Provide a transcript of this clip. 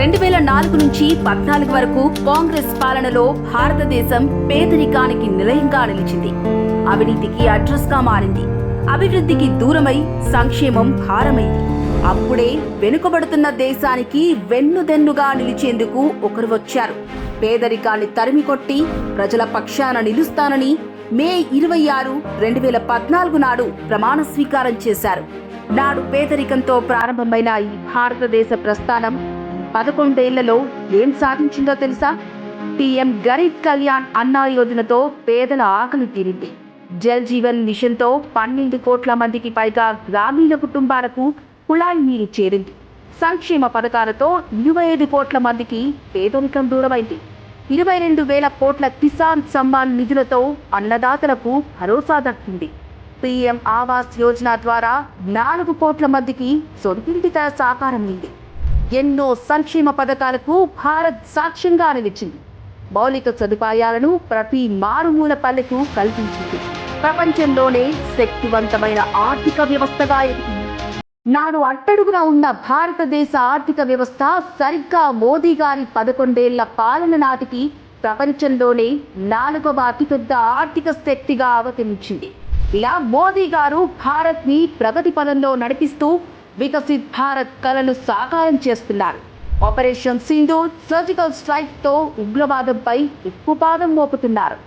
2004 నుంచి 14 వరకు కాంగ్రెస్ పాలనలో భారతదేశం పేదరికానికి నిలయంగా నిలిచింది. అవినీతికి అడ్రస్గా మారింది. అభివృద్ధికి దూరమై సంక్షేమం భారమైంది. అప్పుడే వెనుకబడుతున్న దేశానికి వెన్నుదెన్నుగా నిలిచేందుకు ఒకరు వచ్చారు. పేదరికాన్ని తరిమికొట్టి ప్రజల పక్షాన నిలుస్తానని మే 26, 2014 నాడు ప్రమాణ స్వీకారం చేశారు. నాడు పేదరికంతో ప్రారంభమైన ఈ భారతదేశ ప్రస్థానం 11 ఏళ్లలో ఏం సాధించిందో తెలుసా? పీఎం గరీబ్ కళ్యాణ్ అన్న యోజనతో పేదల ఆకలి తీరింది. జల్ జీవన్ మిషన్తో 12 కోట్ల మందికి పైగా గ్రామీణ కుటుంబాలకు కుళాయి నీరు చేరింది. సంక్షేమ పథకాలతో 25 కోట్ల మందికి పేదరికం దూరమైంది. 22,000 కోట్ల కిసాన్ సమ్మాన్ నిధులతో అన్నదాతలకు భరోసా దక్కింది. పీఎం ఆవాస్ యోజన ద్వారా 4 కోట్ల మందికి సొంతింటి కల సాకారమైంది. ఎన్నో సంక్షేమ పథకాలకు భారత్ సాక్ష్యంగా నిలిచింది. మౌలిక సదుపాయాలను ప్రతి మారుమూల పల్లెకు కల్పించింది. ప్రపంచంలోనే శక్తివంతమైన ఆర్థిక వ్యవస్థగా ఎదిగింది. నాడు అట్టడుగున ఉన్న భారతదేశ ఆర్థిక వ్యవస్థ సరిగ్గా మోదీ గారి 11 ఏళ్ల పాలన నాటికి ప్రపంచంలోనే 4వ అతిపెద్ద ఆర్థిక శక్తిగా అవతరించింది. ఇలా మోదీ గారు భారత్ ని ప్రగతి పదంలో నడిపిస్తూ వికసిత్ భారత్ కలను సాకారం చేస్తున్నారు. ఆపరేషన్ సింధూర్, సర్జికల్ స్ట్రైక్ తో ఉగ్రవాదంపై ఉక్కుపాదం మోపుతున్నారు.